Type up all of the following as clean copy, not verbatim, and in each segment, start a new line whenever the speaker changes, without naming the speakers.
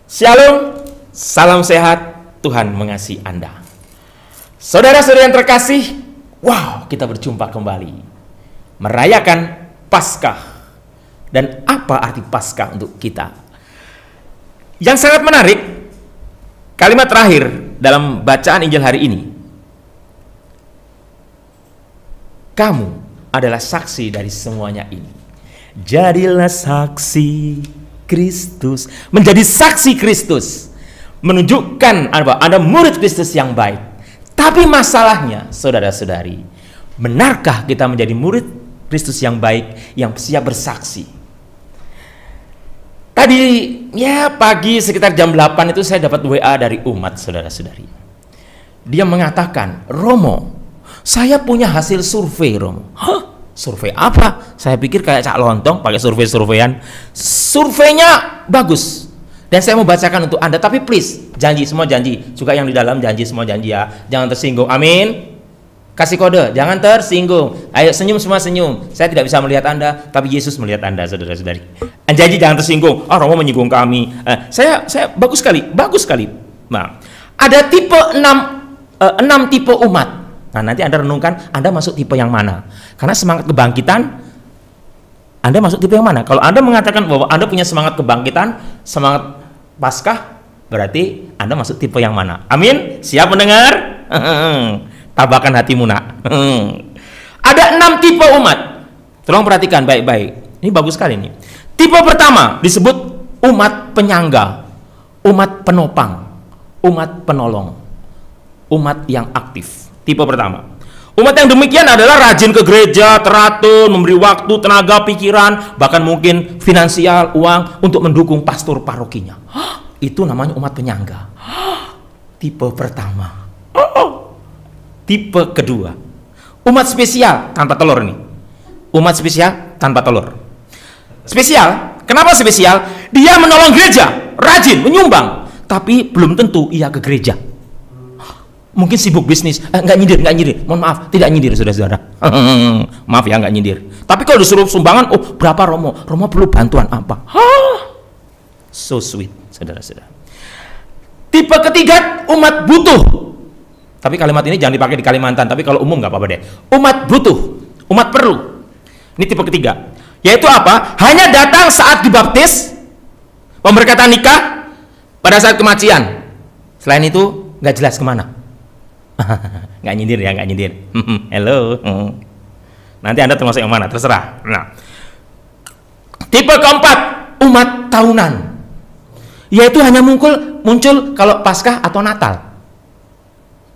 Shalom, salam sehat, Tuhan mengasihi Anda. Saudara-saudara yang terkasih, wow, kita berjumpa kembali merayakan Paskah. Dan apa arti Paskah untuk kita? Yang sangat menarik, kalimat terakhir dalam bacaan Injil hari ini. Kamu adalah saksi dari semuanya ini. Jadilah saksi Kristus, menjadi saksi Kristus, menunjukkan Anda murid Kristus yang baik. Tapi masalahnya, saudara-saudari, benarkah kita menjadi murid Kristus yang baik, yang siap bersaksi? Tadi pagi sekitar jam 8 itu saya dapat WA dari umat, saudara-saudari. Dia mengatakan, Romo, saya punya hasil survei, Romo. Hah? Survei apa? Saya pikir kayak Cak Lontong pakai survei-surveian. Surveinya bagus. Dan saya mau bacakan untuk Anda, tapi please, janji, semua janji. Juga yang di dalam janji, semua janji ya. Jangan tersinggung. Amin. Kasih kode, jangan tersinggung. Ayo senyum, semua senyum. Saya tidak bisa melihat Anda, tapi Yesus melihat Anda, saudara-saudari. Janji jangan tersinggung. Oh, Romo menyinggung kami. Saya bagus sekali, bagus sekali. Nah, ada tipe 6 tipe umat. Nah, nanti Anda renungkan, Anda masuk tipe yang mana? Karena semangat kebangkitan, Anda masuk tipe yang mana? Kalau Anda mengatakan bahwa Anda punya semangat kebangkitan, semangat Paskah, berarti Anda masuk tipe yang mana? Amin? Siap mendengar? Tabahkan hatimu, nak. Ada 6 tipe umat. Tolong perhatikan baik-baik. Ini bagus sekali nih. Tipe pertama disebut umat penyangga, umat penopang, umat penolong, umat yang aktif. Tipe pertama, umat yang demikian adalah rajin ke gereja, teratur, memberi waktu, tenaga, pikiran, bahkan mungkin finansial, uang untuk mendukung pastor parokinya. Itu namanya umat penyangga. Tipe pertama. Tipe kedua, umat spesial tanpa telur nih. Umat spesial tanpa telur. Spesial, kenapa spesial? Dia menolong gereja, rajin, menyumbang, tapi belum tentu ia ke gereja. Mungkin sibuk bisnis, nggak nyindir. Mohon maaf, tidak nyindir, saudara-saudara. Maaf ya, nggak nyindir. Tapi kalau disuruh sumbangan, oh berapa Romo? Romo perlu bantuan apa? So sweet, saudara-saudara. Tipe ketiga, umat butuh. Tapi kalimat ini jangan dipakai di Kalimantan, tapi kalau umum nggak apa-apa deh. Umat butuh, umat perlu. Ini tipe ketiga. Yaitu apa? Hanya datang saat dibaptis, pemberkatan nikah, pada saat kematian. Selain itu, nggak jelas kemana. Nggak nyindir ya, nggak nyindir. Hello. Nanti Anda termasuk yang mana, terserah. Nah, tipe keempat, umat tahunan, yaitu hanya muncul kalau Paskah atau Natal.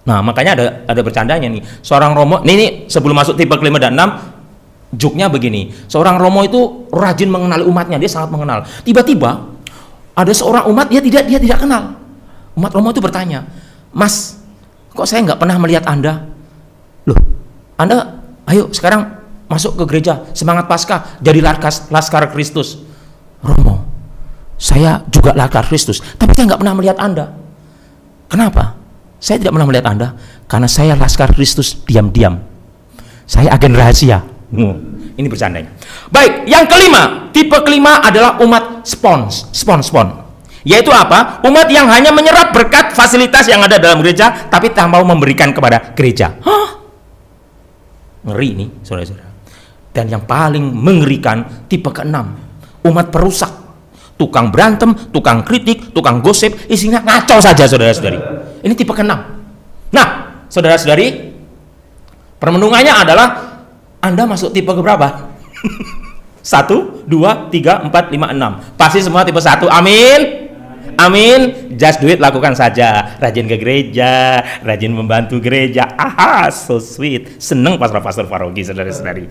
Nah, makanya ada bercandanya nih. Seorang Romo, ini sebelum masuk tipe kelima dan 6, joknya begini. Seorang Romo itu rajin mengenali umatnya, dia sangat mengenal. Tiba-tiba ada seorang umat dia tidak kenal. Umat Romo itu bertanya, Mas, kok saya nggak pernah melihat Anda? Loh, Anda ayo sekarang masuk ke gereja, semangat Paskah, jadi Laskar Kristus. Romo, saya juga Laskar Kristus, tapi saya nggak pernah melihat Anda. Kenapa? Saya tidak pernah melihat Anda, karena saya Laskar Kristus diam-diam. Saya agen rahasia. Ini bercandanya. Baik, yang kelima, tipe kelima adalah umat spon. Yaitu apa? Umat yang hanya menyerap berkat fasilitas yang ada dalam gereja, tapi tak mau memberikan kepada gereja. Ngeri nih, saudara-saudara. Dan yang paling mengerikan, tipe keenam, umat perusak. Tukang berantem, tukang kritik, tukang gosip, isinya ngaco saja, saudara-saudari. Ini tipe keenam. Nah, saudara-saudari, permenungannya adalah Anda masuk tipe keberapa? 1, 2, 3, 4, 5, 6. Pasti semua tipe 1. Amin. Amin. Just do it, lakukan saja. Rajin ke gereja, rajin membantu gereja. So sweet. Seneng pastor paroki, saudara-saudari.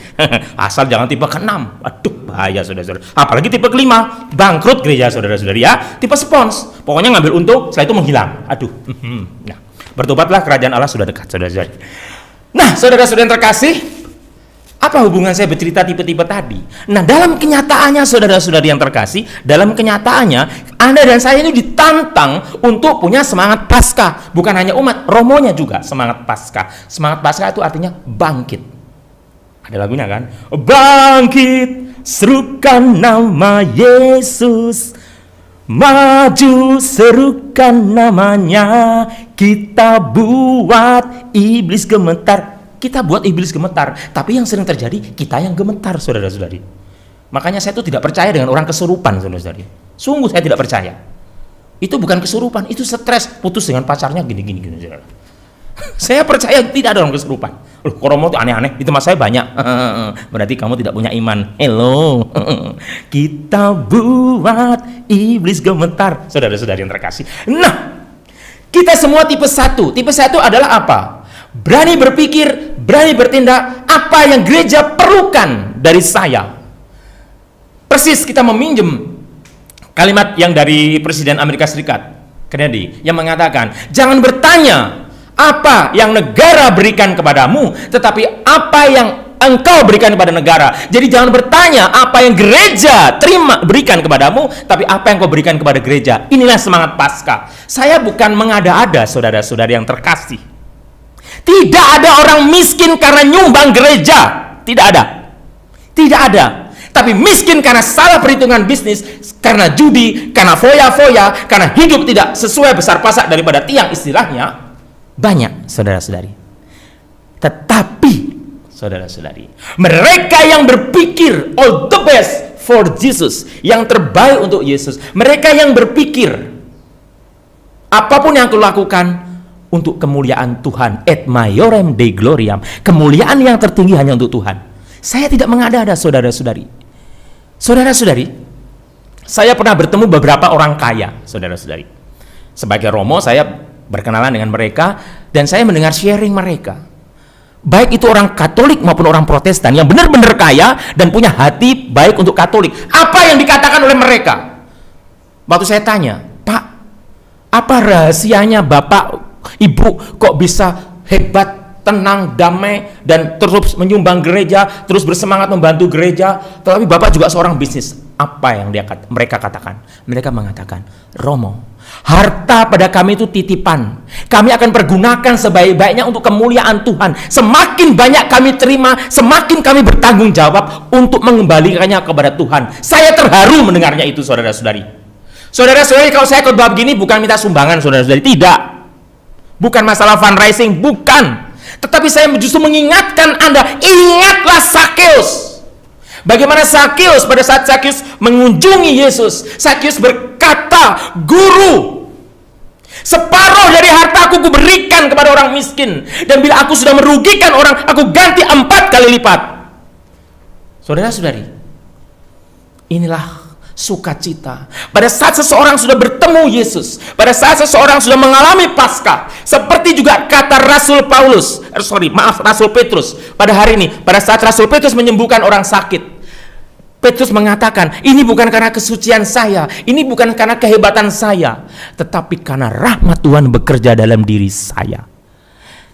Asal jangan tipe ke-6. Aduh, bahaya, saudara-saudara. Apalagi tipe kelima, bangkrut gereja, saudara-saudari ya. Tipe spons, pokoknya ngambil untung, setelah itu menghilang. Aduh. Nah, bertobatlah, kerajaan Allah sudah dekat, saudara-saudari. Nah, saudara-saudara yang terkasih, apa hubungan saya bercerita tipe-tipe tadi? Nah, dalam kenyataannya, saudara-saudari yang terkasih, dalam kenyataannya, Anda dan saya ini ditantang untuk punya semangat Paskah. Bukan hanya umat, Romonya juga semangat Paskah. Semangat Paskah itu artinya bangkit. Ada lagunya kan? Bangkit, serukan nama Yesus. Maju serukan namanya, kita buat iblis gemetar. Kita buat iblis gemetar, tapi yang sering terjadi kita yang gemetar, saudara-saudari. Makanya saya itu tidak percaya dengan orang kesurupan, saudara-saudari. Sungguh saya tidak percaya. Itu bukan kesurupan, itu stres, putus dengan pacarnya gini. Saudara. Saya percaya tidak ada orang kesurupan. Loh, Romo itu aneh-aneh, itu mas saya banyak. Berarti kamu tidak punya iman. Hello. Kita buat iblis gemetar, saudara-saudari yang terkasih. Nah, kita semua tipe 1. Tipe 1 adalah apa? Berani berpikir, berani bertindak. Apa yang gereja perlukan dari saya? Persis kita meminjam kalimat yang dari Presiden Amerika Serikat Kennedy yang mengatakan, jangan bertanya apa yang negara berikan kepadamu, tetapi apa yang engkau berikan kepada negara. Jadi jangan bertanya apa yang gereja berikan kepadamu, tapi apa yang kau berikan kepada gereja. Inilah semangat Paskah. Saya bukan mengada-ada, saudara-saudari yang terkasih. Tidak ada orang miskin karena nyumbang gereja. Tidak ada. Tapi miskin karena salah perhitungan bisnis, karena judi, karena foya-foya, karena hidup tidak sesuai besar pasak daripada tiang, istilahnya banyak, saudara-saudari. Tetapi, saudara-saudari, mereka yang berpikir all the best for Jesus, yang terbaik untuk Yesus, mereka yang berpikir apapun yang aku lakukan untuk kemuliaan Tuhan, et maiorem Dei gloriam, kemuliaan yang tertinggi hanya untuk Tuhan. Saya tidak mengada-ada, saudara-saudari. Saudara-saudari, saya pernah bertemu beberapa orang kaya, saudara-saudari. Sebagai Romo, saya berkenalan dengan mereka dan saya mendengar sharing mereka. Baik itu orang Katolik maupun orang Protestan yang benar-benar kaya dan punya hati baik untuk Katolik. Apa yang dikatakan oleh mereka? Waktu saya tanya, Pak, apa rahasianya Bapak, Ibu kok bisa hebat, tenang, damai, dan terus menyumbang gereja, terus bersemangat membantu gereja, tetapi Bapak juga seorang bisnis? Apa yang mereka katakan? Mereka mengatakan, Romo, harta pada kami itu titipan. Kami akan pergunakan sebaik-baiknya untuk kemuliaan Tuhan. Semakin banyak kami terima, semakin kami bertanggung jawab untuk mengembalikannya kepada Tuhan. Saya terharu mendengarnya itu, saudara-saudari. Saudara-saudari, kalau saya khotbah begini bukan minta sumbangan, saudara-saudari, tidak. Bukan masalah fundraising, bukan. Tetapi saya justru mengingatkan Anda, ingatlah Sakeus. Bagaimana Sakeus pada saat Sakeus mengunjungi Yesus, Sakeus berkata, Guru, separuh dari hartaku kuberikan kepada orang miskin, dan bila aku sudah merugikan orang, aku ganti 4 kali lipat. Saudara-saudari, inilah sukacita pada saat seseorang sudah bertemu Yesus, pada saat seseorang sudah mengalami Paskah. Seperti juga kata Rasul Petrus pada hari ini, pada saat Rasul Petrus menyembuhkan orang sakit. Petrus mengatakan, ini bukan karena kesucian saya, ini bukan karena kehebatan saya, tetapi karena rahmat Tuhan bekerja dalam diri saya.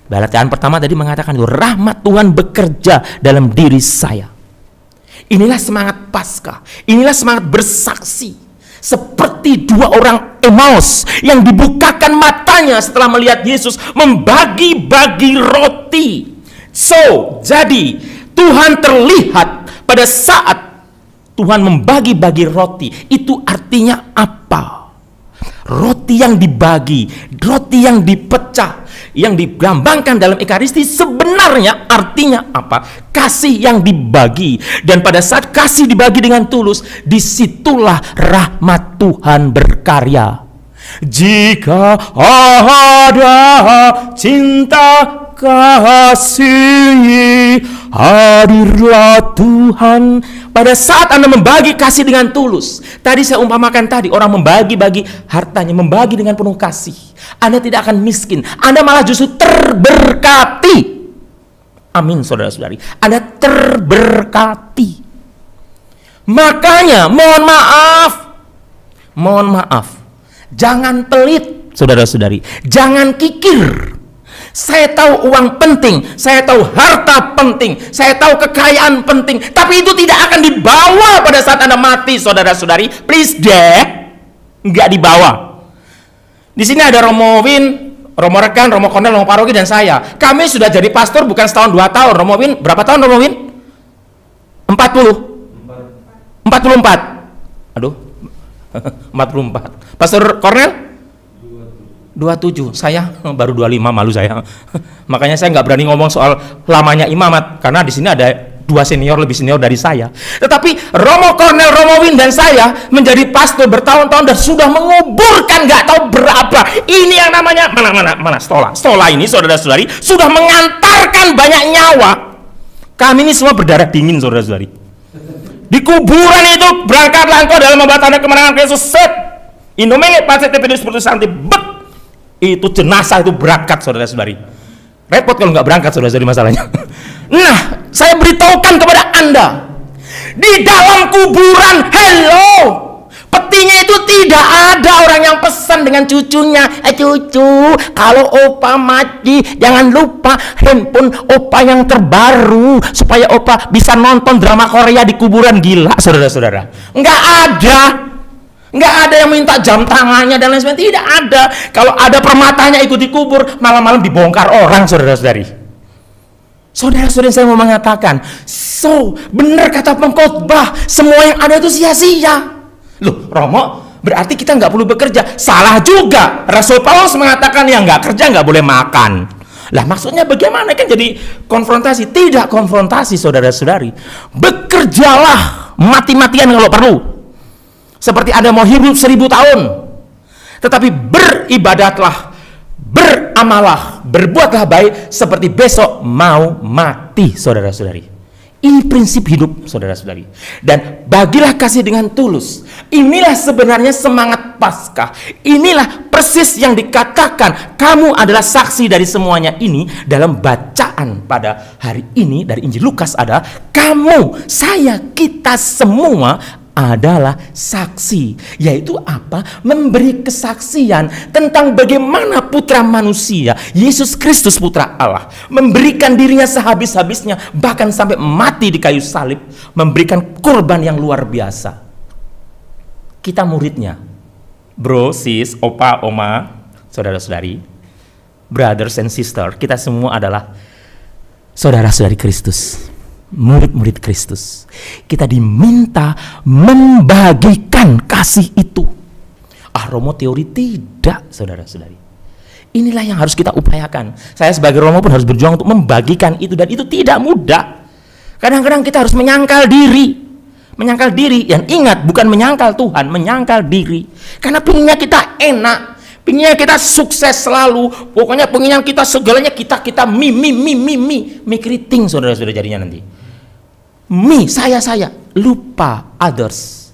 Bacaan pertama tadi mengatakan itu, rahmat Tuhan bekerja dalam diri saya. Inilah semangat Paskah, inilah semangat bersaksi. Seperti 2 orang Emmaus yang dibukakan matanya setelah melihat Yesus membagi-bagi roti. Jadi Tuhan terlihat pada saat Tuhan membagi-bagi roti. Itu artinya apa? Roti yang dibagi, roti yang dipecah, yang dilambangkan dalam Ekaristi sebenarnya artinya apa? Kasih yang dibagi. Dan pada saat kasih dibagi dengan tulus, disitulah rahmat Tuhan berkarya. Jika ada cinta kasih, hadirlah Tuhan. Pada saat Anda membagi kasih dengan tulus, tadi saya umpamakan tadi, orang membagi-bagi hartanya, membagi dengan penuh kasih, Anda tidak akan miskin, Anda malah justru terberkati. Amin, saudara-saudari, Anda terberkati. Makanya mohon maaf, jangan pelit, saudara-saudari, jangan kikir. Saya tahu uang penting, saya tahu harta penting, saya tahu kekayaan penting, tapi itu tidak akan dibawa pada saat Anda mati, saudara-saudari. Please deh, nggak dibawa. Di sini ada Romo Win, Romo Rekan, Romo Kondel, Romo Paroki, dan saya. Kami sudah jadi pastor bukan setahun 2 tahun. Romo Win, berapa tahun Romo Win? 40? 44. Aduh, 44. Pastor Cornel? 27. Saya baru 25, malu saya. Makanya saya nggak berani ngomong soal lamanya imamat, karena di sini ada 2 senior lebih senior dari saya. Tetapi Romo Cornel, Romo Win dan saya menjadi pastor bertahun-tahun dan sudah menguburkan nggak tahu berapa. Ini yang namanya mana stola. Stola ini saudara-saudari sudah mengantarkan banyak nyawa. Kami ini semua berdarah dingin saudara-saudari. Di kuburan itu berangkatlah engkau dalam membawa tanda kemenangan Yesus. Set. Indomene Pace Tepidus Putus Santi. Bet. Itu jenazah itu berangkat saudara-saudari. Repot kalau nggak berangkat saudara-saudari masalahnya. Nah, saya beritahukan kepada Anda, di dalam kuburan, hello, petinya itu tidak ada orang yang pesan dengan cucunya, cucu, kalau opa mati jangan lupa handphone opa yang terbaru supaya opa bisa nonton drama Korea di kuburan. Gila saudara-saudara, nggak ada. Nggak ada yang minta jam tangannya dan lain sebagainya, tidak ada. Kalau ada permatanya ikut dikubur, malam-malam dibongkar orang saudara-saudari. Saudara-saudari, saya mau mengatakan, benar kata pengkhotbah, semua yang ada itu sia-sia. Loh Romo, berarti kita nggak perlu bekerja. Salah juga. Rasul Paulus mengatakan yang nggak kerja nggak boleh makan. Lah maksudnya bagaimana? Kan jadi konfrontasi. Tidak konfrontasi saudara-saudari. Bekerjalah mati-matian kalau perlu, seperti Anda mau hidup 1000 tahun, tetapi beribadahlah, beramalah, berbuatlah baik seperti besok mau mati saudara-saudari. Ini prinsip hidup saudara-saudari. Dan bagilah kasih dengan tulus. Inilah sebenarnya semangat Paskah. Inilah persis yang dikatakan kamu adalah saksi dari semuanya ini. Dalam bacaan pada hari ini dari Injil Lukas ada, kamu, saya, kita semua adalah saksi. Yaitu apa? Memberi kesaksian tentang bagaimana putra manusia, Yesus Kristus putra Allah, memberikan dirinya sehabis-habisnya, bahkan sampai mati di kayu salib, memberikan korban yang luar biasa. Kita muridnya, bro, sis, opa, oma, saudara-saudari, brothers and sisters, kita semua adalah saudara-saudari Kristus, murid-murid Kristus. Kita diminta membagikan kasih itu. Romo teori tidak, saudara-saudari. Inilah yang harus kita upayakan. Saya sebagai Romo pun harus berjuang untuk membagikan itu, dan itu tidak mudah. Kadang-kadang kita harus menyangkal diri. Menyangkal diri, yang ingat bukan menyangkal Tuhan, menyangkal diri. Karena pinginnya kita enak, pinginnya kita sukses selalu. Pokoknya pinginnya kita segalanya kita mi keriting saudara-saudara jadinya nanti. Me, saya, lupa others.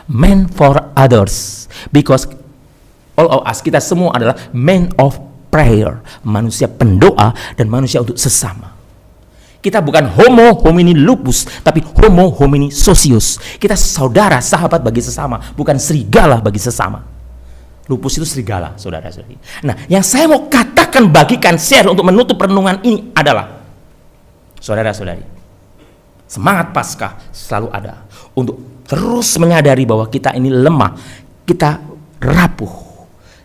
Man for others. Because all of us, kita semua adalah man of prayer. Manusia pendoa dan manusia untuk sesama. Kita bukan homo homini lupus, tapi homo homini socius. Kita saudara, sahabat bagi sesama, bukan serigala bagi sesama. Lupus itu serigala, saudara-saudari. Nah, yang saya mau katakan, bagikan, share untuk menutup renungan ini adalah, saudara-saudari, semangat Paskah selalu ada untuk terus menyadari bahwa kita ini lemah, kita rapuh.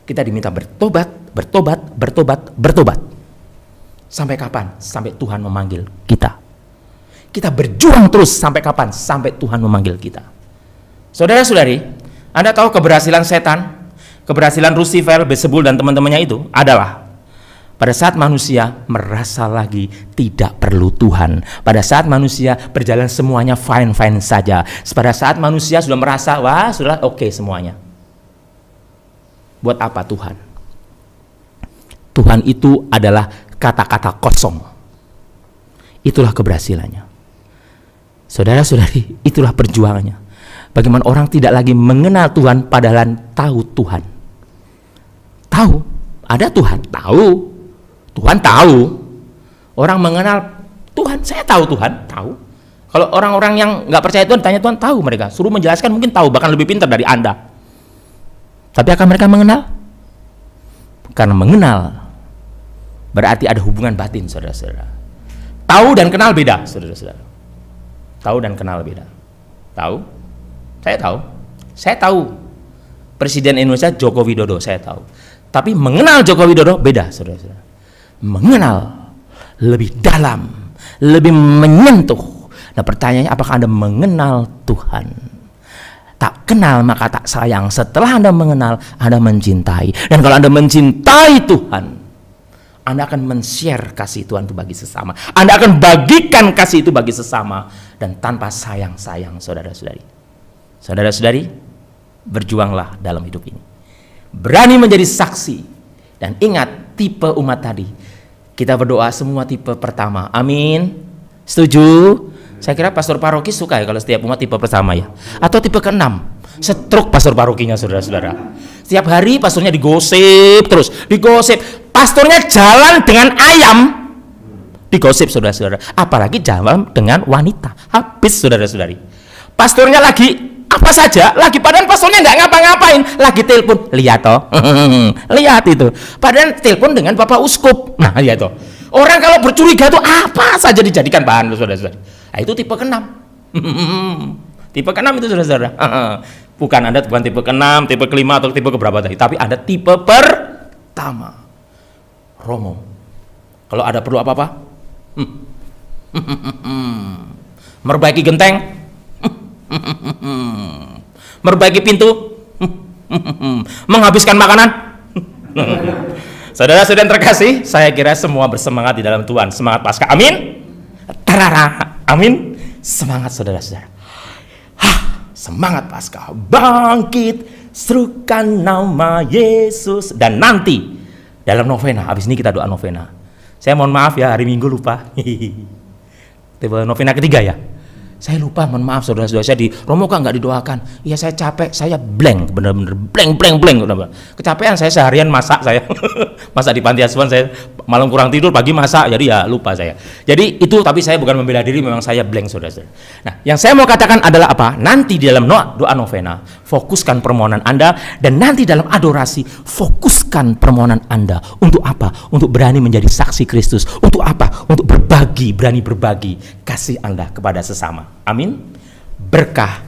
Kita diminta bertobat. Sampai kapan? Sampai Tuhan memanggil kita. Kita berjuang terus sampai kapan? Sampai Tuhan memanggil kita. Saudara-saudari, Anda tahu keberhasilan setan, keberhasilan Lucifer, Beelzebul dan teman-temannya itu adalah pada saat manusia merasa lagi tidak perlu Tuhan. Pada saat manusia berjalan semuanya fine-fine saja. Pada saat manusia sudah merasa, wah sudah oke semuanya. Buat apa Tuhan? Tuhan itu adalah kata-kata kosong. Itulah keberhasilannya. Saudara-saudari, itulah perjuangannya. Bagaimana orang tidak lagi mengenal Tuhan padahal tahu Tuhan. Tahu, ada Tuhan, tahu. Tuhan tahu. Orang mengenal Tuhan, saya tahu Tuhan, tahu. Kalau orang-orang yang nggak percaya Tuhan, tanya Tuhan, tahu mereka. Suruh menjelaskan mungkin tahu, bahkan lebih pintar dari Anda. Tapi akan mereka mengenal? Karena mengenal berarti ada hubungan batin, saudara-saudara. Tahu dan kenal beda, saudara-saudara. Tahu dan kenal beda. Tahu? Saya tahu. Saya tahu Presiden Indonesia Joko Widodo, saya tahu. Tapi mengenal Joko Widodo beda, saudara-saudara. Mengenal lebih dalam, lebih menyentuh. Nah pertanyaannya, apakah Anda mengenal Tuhan? Tak kenal maka tak sayang. Setelah Anda mengenal, Anda mencintai. Dan kalau Anda mencintai Tuhan, Anda akan men-share kasih Tuhan itu bagi sesama. Anda akan bagikan kasih itu bagi sesama. Dan tanpa sayang-sayang, saudara-saudari. Saudara-saudari, berjuanglah dalam hidup ini. Berani menjadi saksi. Dan ingat tipe umat tadi. Kita berdoa semua tipe pertama. Amin. Setuju? Saya kira pastor paroki suka ya kalau setiap umat tipe pertama ya. Atau tipe keenam, setruk pastor parokinya, saudara-saudara. Setiap hari pastornya digosip terus, digosip. Pastornya jalan dengan ayam, digosip, saudara-saudara. Apalagi jalan dengan wanita, habis, saudara-saudari. Pastornya lagi apa saja, lagi padahal pastornya nggak ngapa-ngapain, lagi telepon, lihat toh, lihat itu. Padahal telepon dengan Bapak Uskup. Nah, lihat toh. Orang kalau bercuriga tuh apa saja dijadikan bahan, saudara-saudara. Nah, itu tipe ke-6. Tipe ke-6 itu, saudara-saudara. Bukan Anda bukan tipe ke-6, tipe ke-5 atau tipe ke berapa tadi, tapi Anda tipe pertama. Romo. Kalau ada perlu apa-apa? Memperbaiki genteng? Memperbaiki pintu? Menghabiskan makanan? Saudara-saudara yang terkasih, saya kira semua bersemangat di dalam Tuhan. Semangat Paskah, amin. Tarara, amin. Semangat, saudara-saudara. Semangat Paskah. Bangkit, serukan nama Yesus. Dan nanti dalam novena, habis ini kita doa novena. Saya mohon maaf ya, hari Minggu lupa. Tiba novena ketiga ya. Saya lupa, mohon maaf saudara-saudara, saya di Romo kok nggak didoakan. Iya, saya capek, saya blank, bener-bener blank. Kecapean saya seharian masak saya. Masak di panti asuhan, saya malam kurang tidur, pagi masak, jadi ya lupa saya. Jadi itu, tapi saya bukan membela diri, memang saya blank, saudara-saudara. Nah, yang saya mau katakan adalah apa? Nanti di dalam doa novena, fokuskan permohonan Anda, dan nanti dalam adorasi, fokuskan permohonan Anda. Untuk apa? Untuk berani menjadi saksi Kristus. Untuk apa? Untuk berbagi, berani berbagi kasih Anda kepada sesama. Amin. Berkah